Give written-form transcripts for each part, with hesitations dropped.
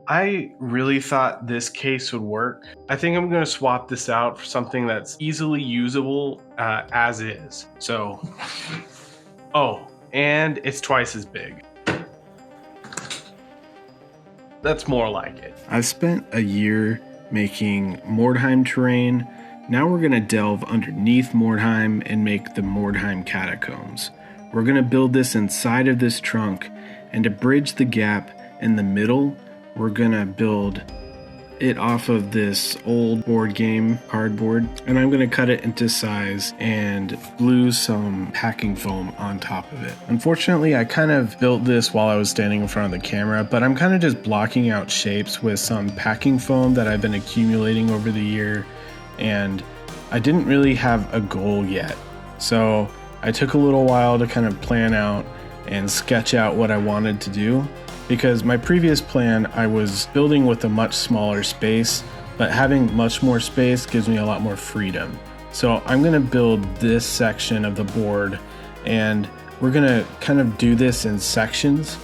I really thought this case would work. I think I'm going to swap this out for something that's easily usable as is. So, oh, and it's twice as big. That's more like it. I've spent a year making Mordheim terrain. Now we're going to delve underneath Mordheim and make the Mordheim catacombs. We're going to build this inside of this trunk, and to bridge the gap in the middle, we're going to build it off of this old board game cardboard, and I'm going to cut it into size and glue some packing foam on top of it. Unfortunately, I kind of built this while I was standing in front of the camera, but I'm kind of just blocking out shapes with some packing foam that I've been accumulating over the year, and I didn't really have a goal yet. So I took a little while to kind of plan out and sketch out what I wanted to do, because my previous plan, I was building with a much smaller space, but having much more space gives me a lot more freedom. So I'm going to build this section of the board, and we're going to kind of do this in sections.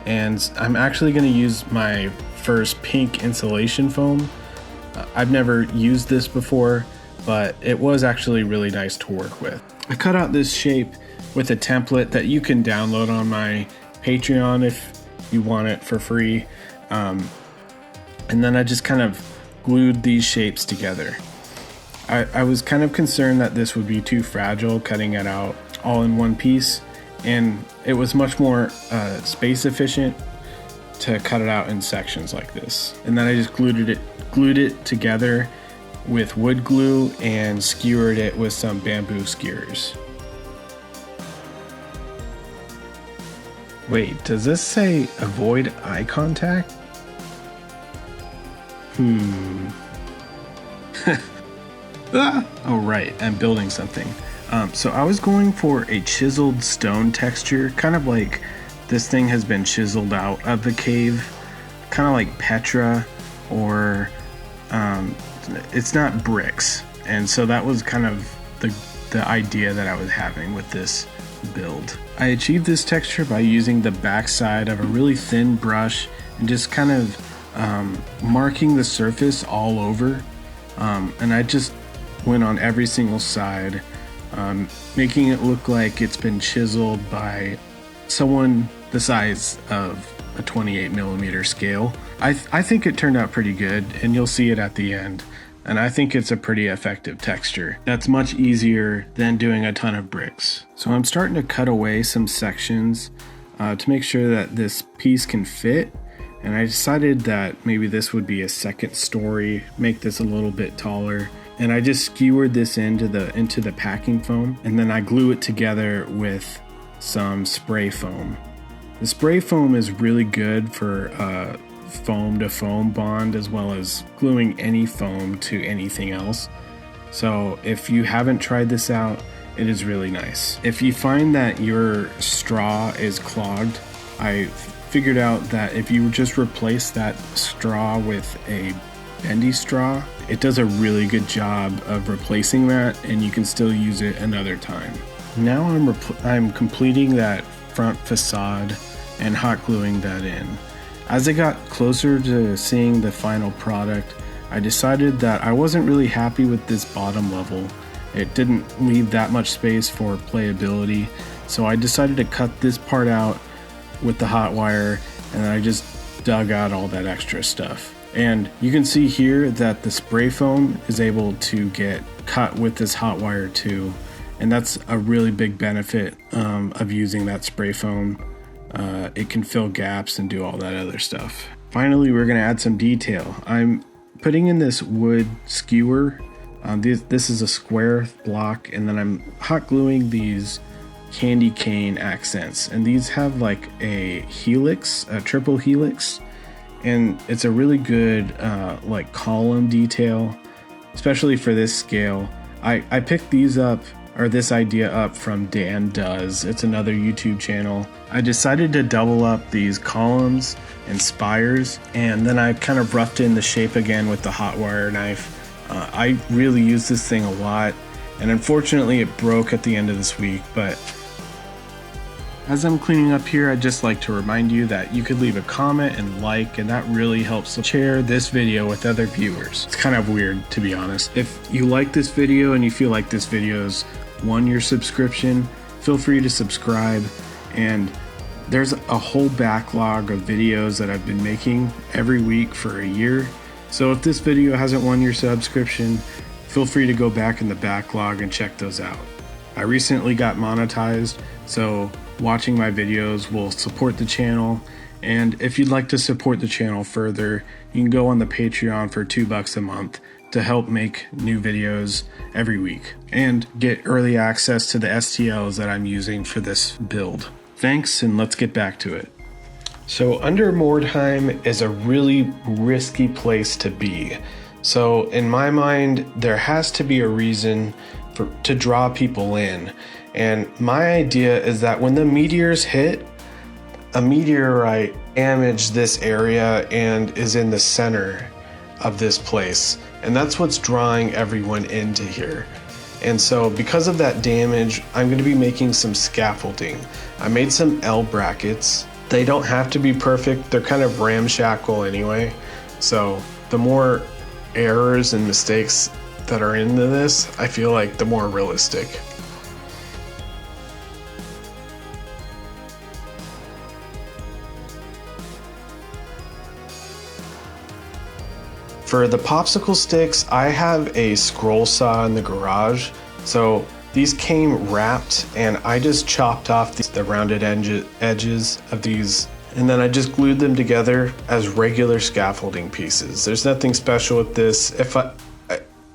And I'm actually going to use my first pink insulation foam. I've never used this before, but it was actually really nice to work with. I cut out this shape with a template that you can download on my Patreon if you want it for free. And then I just kind of glued these shapes together. I was kind of concerned that this would be too fragile, cutting it out all in one piece, and it was much more space efficient to cut it out in sections like this. And then I just glued it together with wood glue and skewered it with some bamboo skewers. Wait, does this say avoid eye contact? Oh right, I'm building something. So I was going for a chiseled stone texture, kind of like this thing has been chiseled out of the cave, kind of like Petra, or it's not bricks. And so that was kind of the idea that I was having with this build. I achieved this texture by using the backside of a really thin brush and just kind of marking the surface all over. And I just went on every single side, making it look like it's been chiseled by someone the size of a 28mm scale. I think it turned out pretty good, and you'll see it at the end. And I think it's a pretty effective texture. That's much easier than doing a ton of bricks. So I'm starting to cut away some sections to make sure that this piece can fit. And I decided that maybe this would be a second story, make this a little bit taller. And I just skewered this into the packing foam, and then I glue it together with some spray foam. The spray foam is really good for foam to foam bond, as well as gluing any foam to anything else. So if you haven't tried this out, it is really nice. If you find that your straw is clogged, I figured out that if you just replace that straw with a bendy straw, it does a really good job of replacing that, and you can still use it another time. Now I'm completing that front facade and hot gluing that in. As I got closer to seeing the final product, I decided that I wasn't really happy with this bottom level. It didn't leave that much space for playability, so I decided to cut this part out with the hot wire, and I just dug out all that extra stuff. And you can see here that the spray foam is able to get cut with this hot wire too, and that's a really big benefit of using that spray foam. It can fill gaps and do all that other stuff. Finally, we're going to add some detail. I'm putting in this wood skewer. This is a square block, and then I'm hot gluing these candy cane accents, and these have like a helix, a triple helix, and it's a really good like column detail, especially for this scale. I picked these up, or this idea up, from Dan Does. It's another YouTube channel. I decided to double up these columns and spires, and then I kind of roughed in the shape again with the hot wire knife. I really use this thing a lot, and unfortunately it broke at the end of this week, but As I'm cleaning up here, I'd just like to remind you that you could leave a comment and like, and that really helps share this video with other viewers. It's kind of weird, to be honest. If you like this video and you feel like this video's won your subscription, feel free to subscribe. And there's a whole backlog of videos that I've been making every week for a year. So if this video hasn't won your subscription, feel free to go back in the backlog and check those out. I recently got monetized, so watching my videos will support the channel. And if you'd like to support the channel further, you can go on the Patreon for $2 a month to help make new videos every week and get early access to the STLs that I'm using for this build. Thanks, and let's get back to it. So Under Mordheim is a really risky place to be. So in my mind, there has to be a reason to draw people in. And my idea is that when the meteors hit, a meteorite damaged this area and is in the center of this place. And that's what's drawing everyone into here. And so because of that damage, I'm going to be making some scaffolding. I made some L brackets. They don't have to be perfect. They're kind of ramshackle anyway. So the more errors and mistakes that are into this, I feel like the more realistic. For the popsicle sticks, I have a scroll saw in the garage. So these came wrapped and I just chopped off the rounded edges of these, and then I just glued them together as regular scaffolding pieces. There's nothing special with this.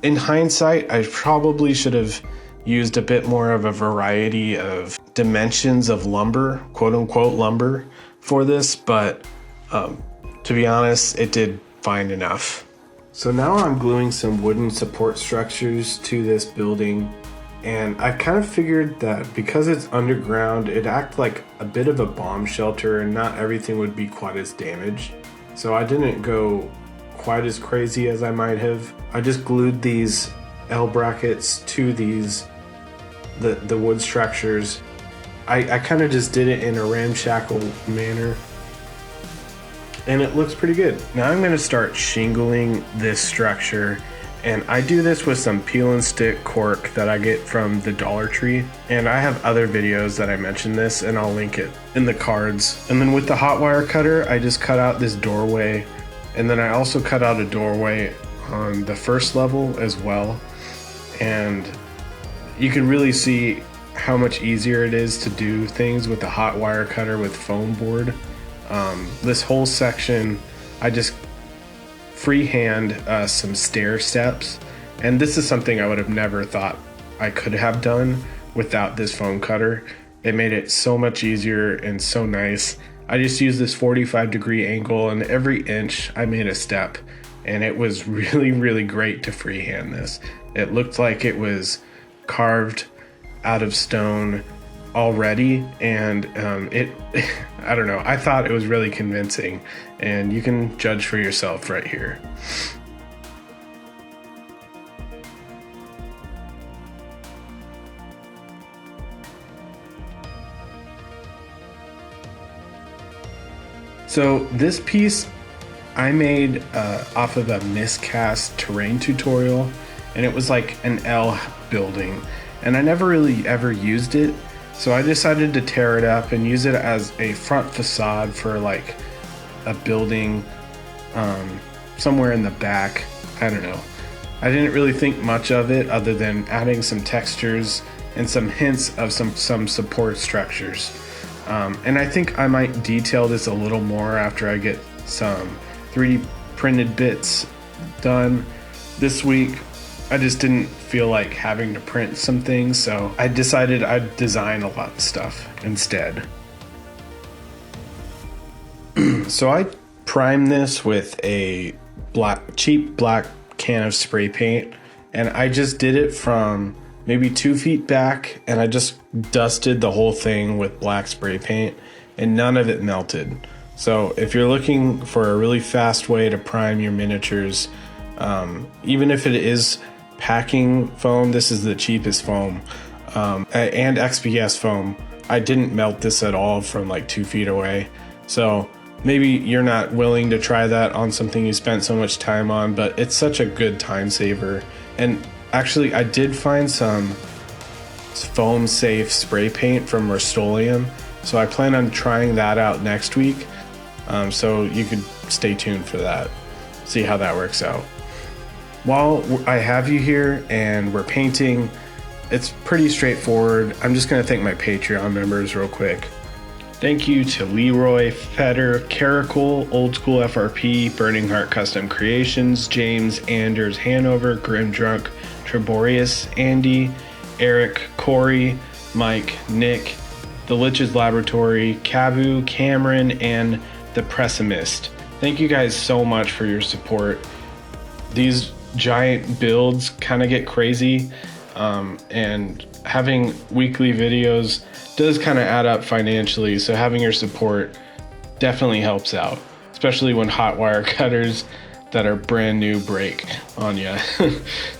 In hindsight, I probably should have used a bit more of a variety of dimensions of lumber, quote unquote lumber, for this, but to be honest, it did fine enough. So now I'm gluing some wooden support structures to this building, and I kind of figured that because it's underground, it'd act like a bit of a bomb shelter and not everything would be quite as damaged. So I didn't go quite as crazy as I might have. I just glued these L brackets to the wood structures. I kind of just did it in a ramshackle manner, and it looks pretty good. Now I'm going to start shingling this structure, and I do this with some peel and stick cork that I get from the Dollar Tree, and I have other videos that I mention this, and I'll link it in the cards. And then with the hot wire cutter, I just cut out this doorway, and then I also cut out a doorway on the first level as well, and you can really see how much easier it is to do things with the hot wire cutter with foam board. This whole section, I just freehand some stair steps, and this is something I would have never thought I could have done without this foam cutter. It made it so much easier and so nice. I just used this 45-degree angle, and every inch I made a step, and it was really, really great to freehand this. It looked like it was carved out of stone already, and I don't know, I thought it was really convincing, and you can judge for yourself right here. So this piece I made off of a miscast terrain tutorial, and it was like an L building, and I never really ever used it. So I decided to tear it up and use it as a front facade for like a building somewhere in the back. I don't know. I didn't really think much of it other than adding some textures and some hints of some support structures. And I think I might detail this a little more after I get some 3D printed bits done this week. I just didn't feel like having to print some things, so I decided I'd design a lot of stuff instead. So I primed this with a cheap black can of spray paint, and I just did it from maybe 2 feet back, and I just dusted the whole thing with black spray paint, and none of it melted. So if you're looking for a really fast way to prime your miniatures, even if it is packing foam, this is the cheapest foam, and XPS foam I didn't melt this at all from like 2 feet away. So maybe you're not willing to try that on something you spent so much time on, but it's such a good time saver. And actually, I did find some foam safe spray paint from Wyrdsstone, so I plan on trying that out next week. So you could stay tuned for that, see how that works out. While I have you here and we're painting, it's pretty straightforward. I'm just going to thank my Patreon members real quick. Thank you to Leroy, Feder, Caracol, Old School FRP, Burning Heart Custom Creations, James, Anders, Hanover, Grimdrunk, Treborius, Andy, Eric, Corey, Mike, Nick, The Lich's Laboratory, Cavu, Cameron, and The Pessimist. Thank you guys so much for your support. These giant builds kind of get crazy, and having weekly videos does kind of add up financially, so having your support definitely helps out, especially when hot wire cutters that are brand new break on you.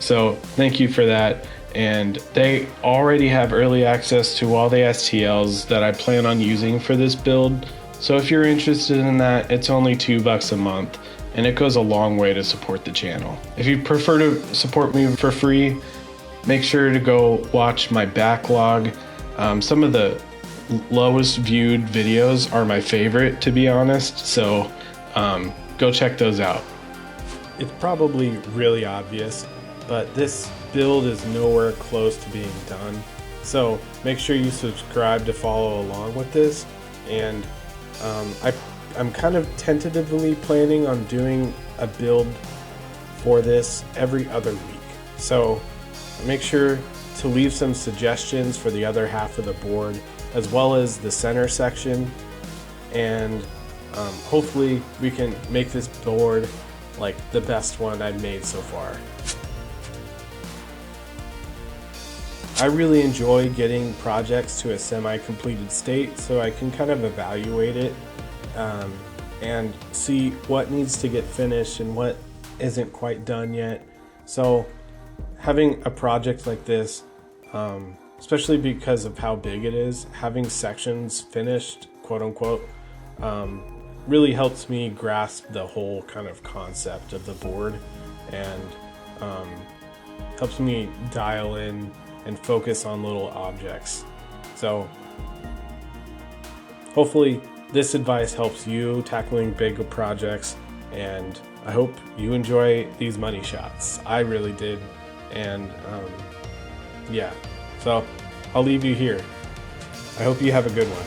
So thank you for that. And they already have early access to all the STLs that I plan on using for this build. So if you're interested in that, it's only $2 a month, and it goes a long way to support the channel. If you prefer to support me for free, make sure to go watch my backlog. Some of the lowest viewed videos are my favorite, to be honest, so go check those out. It's probably really obvious, but this build is nowhere close to being done, so make sure you subscribe to follow along with this. And I'm kind of tentatively planning on doing a build for this every other week, so make sure to leave some suggestions for the other half of the board, as well as the center section, and hopefully we can make this board like the best one I've made so far. I really enjoy getting projects to a semi-completed state so I can kind of evaluate it and see what needs to get finished and what isn't quite done yet. So having a project like this, especially because of how big it is, having sections finished, quote unquote, really helps me grasp the whole kind of concept of the board, and helps me dial in and focus on little objects. So hopefully this advice helps you tackling bigger projects, and I hope you enjoy these money shots. I really did. And yeah, so I'll leave you here. I hope you have a good one.